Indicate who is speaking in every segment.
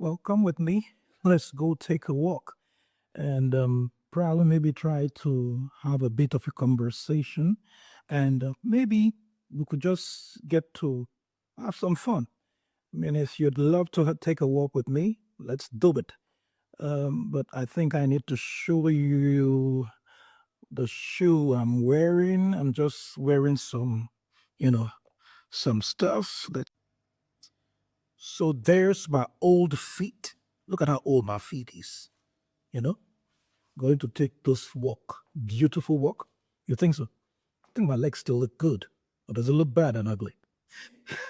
Speaker 1: Well, come with me. Let's go take a walk and probably maybe try to have a bit of a conversation. And maybe we could just get to have some fun. I mean, if you'd love to take a walk with me, let's do it. But I think I need to show you the shoe I'm wearing. I'm just wearing you know, some stuff that. So there's my old feet. Look at how old my feet is. You know, going to take this walk. Beautiful walk. You think so? I think my legs still look good. Or does it look bad and ugly?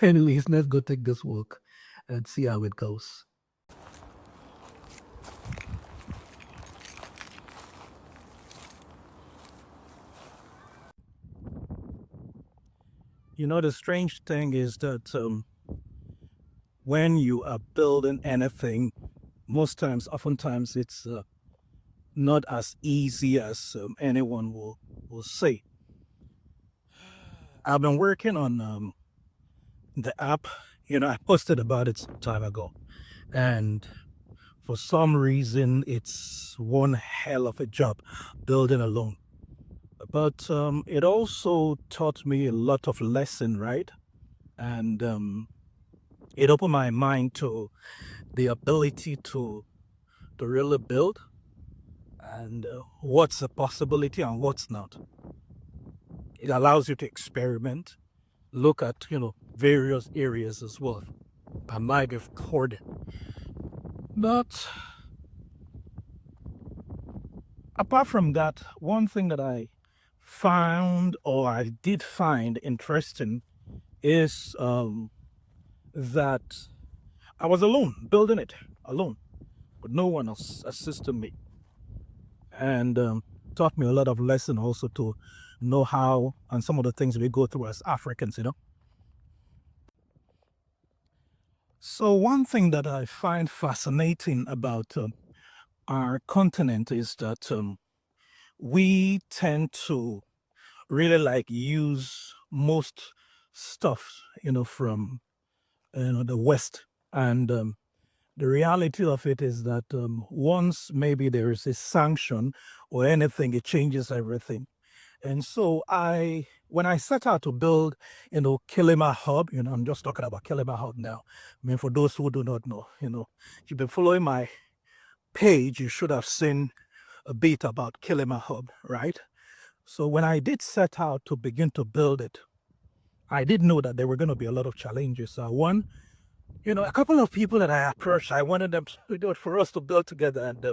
Speaker 1: Anyways, let's go take this walk and see how it goes. You know, the strange thing is that when you are building anything, oftentimes, it's not as easy as anyone will say. I've been working on the app. I posted about it some time ago. And for some reason, it's one hell of a job building alone. But it also taught me a lot of lesson, right? And it opened my mind to the ability to really build and what's a possibility and what's not. It allows you to experiment, look at, various areas as well. I might have coded. But apart from that, one thing that I did find interesting is that I was alone, building it alone, with no one else assisting me. And taught me a lot of lesson also to know how and some of the things we go through as Africans, So one thing that I find fascinating about our continent is that we tend to really use most stuff, from the West. And the reality of it is that once maybe there is a sanction or anything, it changes everything. And so when I set out to build, Kilima Hub, I'm just talking about Kilima Hub now. I mean, for those who do not know, you've been following my page, you should have seen a bit about Kilima Hub, right? So when I did set out to begin to build it, I did know that there were going to be a lot of challenges. One, a couple of people that I approached, I wanted them to do it for us to build together, and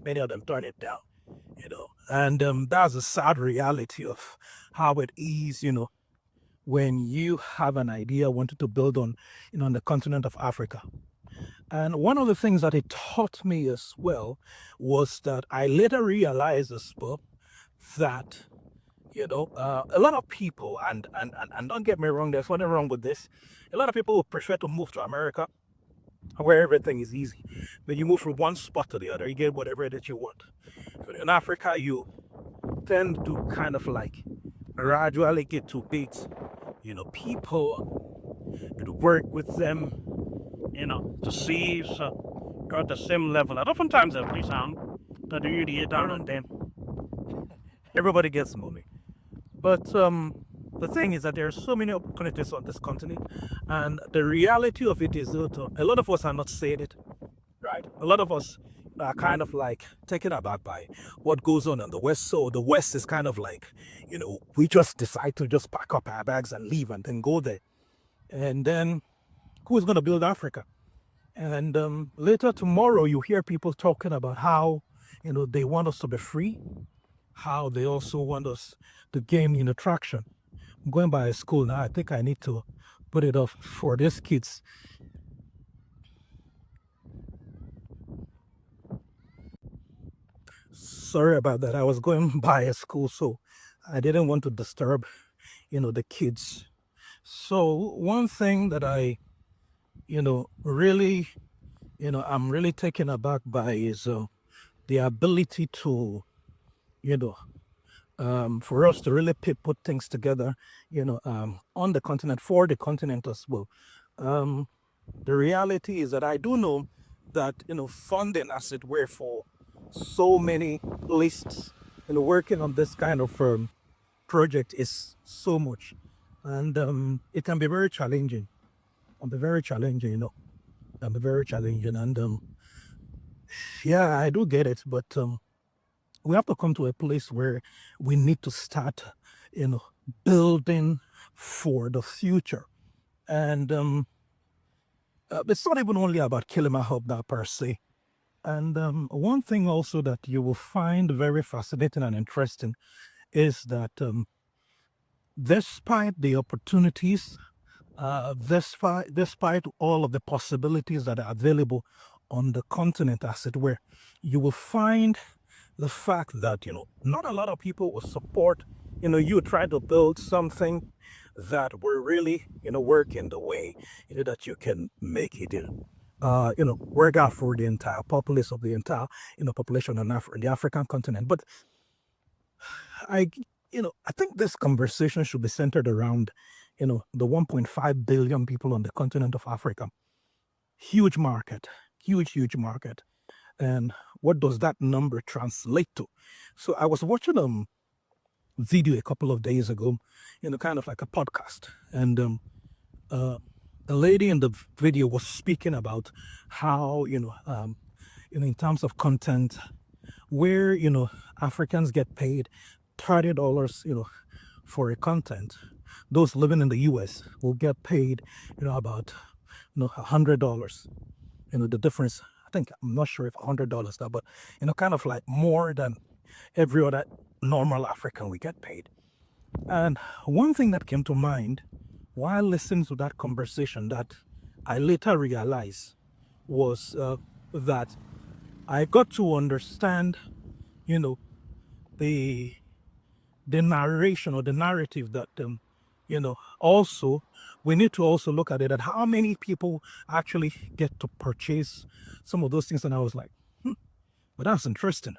Speaker 1: many of them turned it down, And that's a sad reality of how it is, when you have an idea wanted to build on, on the continent of Africa. And one of the things that it taught me as well was that I later realized as well that a lot of people, and don't get me wrong, there's nothing wrong with this. A lot of people would prefer to move to America where everything is easy. When you move from one spot to the other, you get whatever that you want. But in Africa, you tend to kind of gradually get to meet, people, to work with them, to see if you're at the same level. And oftentimes, we sound that you get down and then everybody gets money. But the thing is that there are so many opportunities on this continent, and the reality of it is that a lot of us are not saying it, right? A lot of us are kind of taken aback by what goes on in the West. So the West is kind of we just decide to just pack up our bags and leave and then go there. And then who's going to build Africa? And later tomorrow, you hear people talking about how, they want us to be free, how they also want us to gain, traction. I'm going by a school now. I think I need to put it off for these kids. Sorry about that. I was going by a school, so I didn't want to disturb, the kids. So one thing that I, really, I'm really taken aback by is the ability to, for us to really put things together, on the continent, for the continent as well. The reality is that I do know that, funding, as it were, for so many lists, working on this kind of project is so much. And it can be very challenging. Can be very challenging, Can be very challenging. And yeah, I do get it. But we have to come to a place where we need to start, building for the future. And it's not even only about Kilima Hub now per se. And one thing also that you will find very fascinating and interesting is that despite the opportunities, despite all of the possibilities that are available on the continent, as it were, you will find the fact that, not a lot of people will support, you try to build something that will really, work in the way, that you can make it, work out for the entire populace of the entire, population on the African continent. But I, I think this conversation should be centered around, the 1.5 billion people on the continent of Africa. Huge market, huge market. And what does that number translate to? So I was watching a video a couple of days ago, kind of like a podcast, and a lady in the video was speaking about how, in terms of content, where, Africans get paid $30, for a content. Those living in the US will get paid, about, $100. The difference, I think, I'm not sure if $100 now, but, kind of like more than every other normal African we get paid. And one thing that came to mind while listening to that conversation that I later realized was that I got to understand, the narration or the narrative that, also we need to also look at it at how many people actually get to purchase some of those things. And I was like, but that's interesting.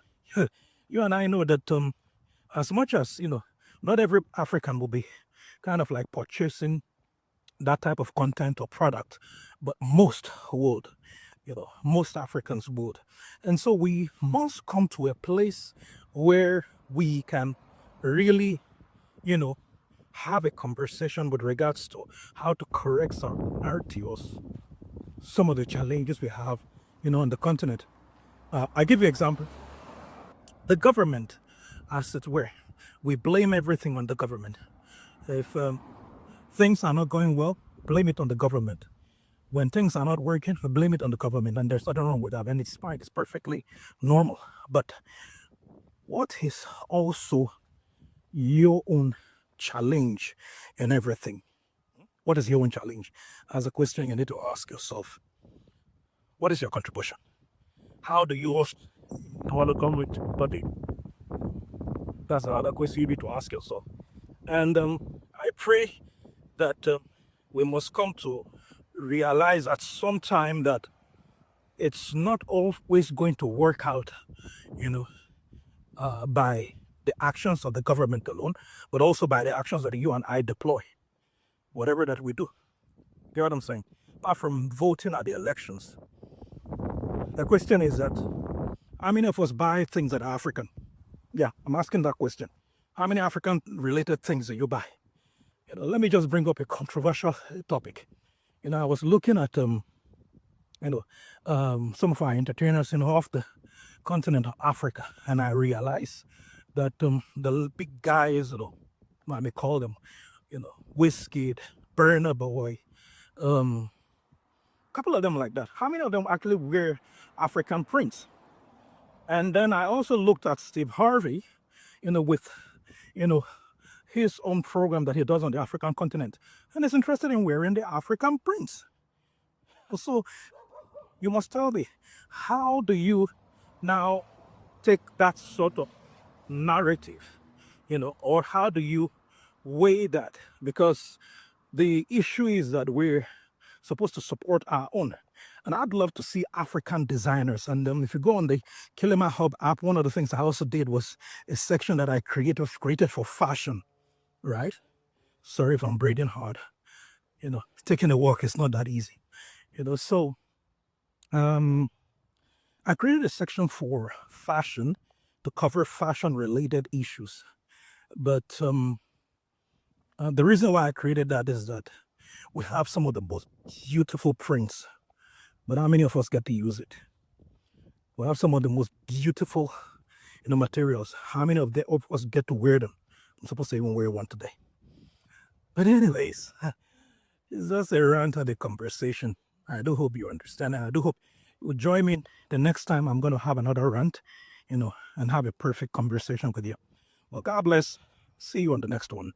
Speaker 1: You and I know that as much as, not every African will be kind of like purchasing that type of content or product, but most would, most Africans would. And so we must come to a place where we can really, have a conversation with regards to how to correct some narratives, some of the challenges we have, on the continent. I give you an example. The government, as it were, we blame everything on the government. If things are not going well, blame it on the government. When things are not working, we blame it on the government, and there's nothing wrong with that, and it's fine, it's perfectly normal. But what is also your own challenge in everything? What is your own challenge? As a question you need to ask yourself, what is your contribution? How do you also want to come with body? That's another question you need to ask yourself. And I pray that we must come to realize at some time that it's not always going to work out, by the actions of the government alone, but also by the actions that you and I deploy, whatever that we do. You know what I'm saying? Apart from voting at the elections, the question is that how many of us buy things that are African? Yeah, I'm asking that question. How many African-related things do you buy? Let me just bring up a controversial topic. I was looking at some of our entertainers, off the continent of Africa, and I realized that the big guys, I may call them, Whiskey, Burna Boy, a couple of them like that. How many of them actually wear African prints? And then I also looked at Steve Harvey, with, his own program that he does on the African continent, and is interested in wearing the African prints. So you must tell me, how do you now take that sort of narrative, or how do you weigh that? Because the issue is that we're supposed to support our own. And I'd love to see African designers. And if you go on the Kilima Hub app, one of the things I also did was a section that I created for fashion, right? Sorry if I'm breathing hard. Taking a walk is not that easy. So I created a section for fashion to cover fashion-related issues. But the reason why I created that is that we have some of the most beautiful prints, but how many of us get to use it? We have some of the most beautiful, materials. How many of us get to wear them? I'm supposed to even wear one today. But anyways, it's just a rant and a conversation. I do hope you understand. And I do hope you will join me the next time I'm going to have another rant, and have a perfect conversation with you. Well, God bless. See you on the next one.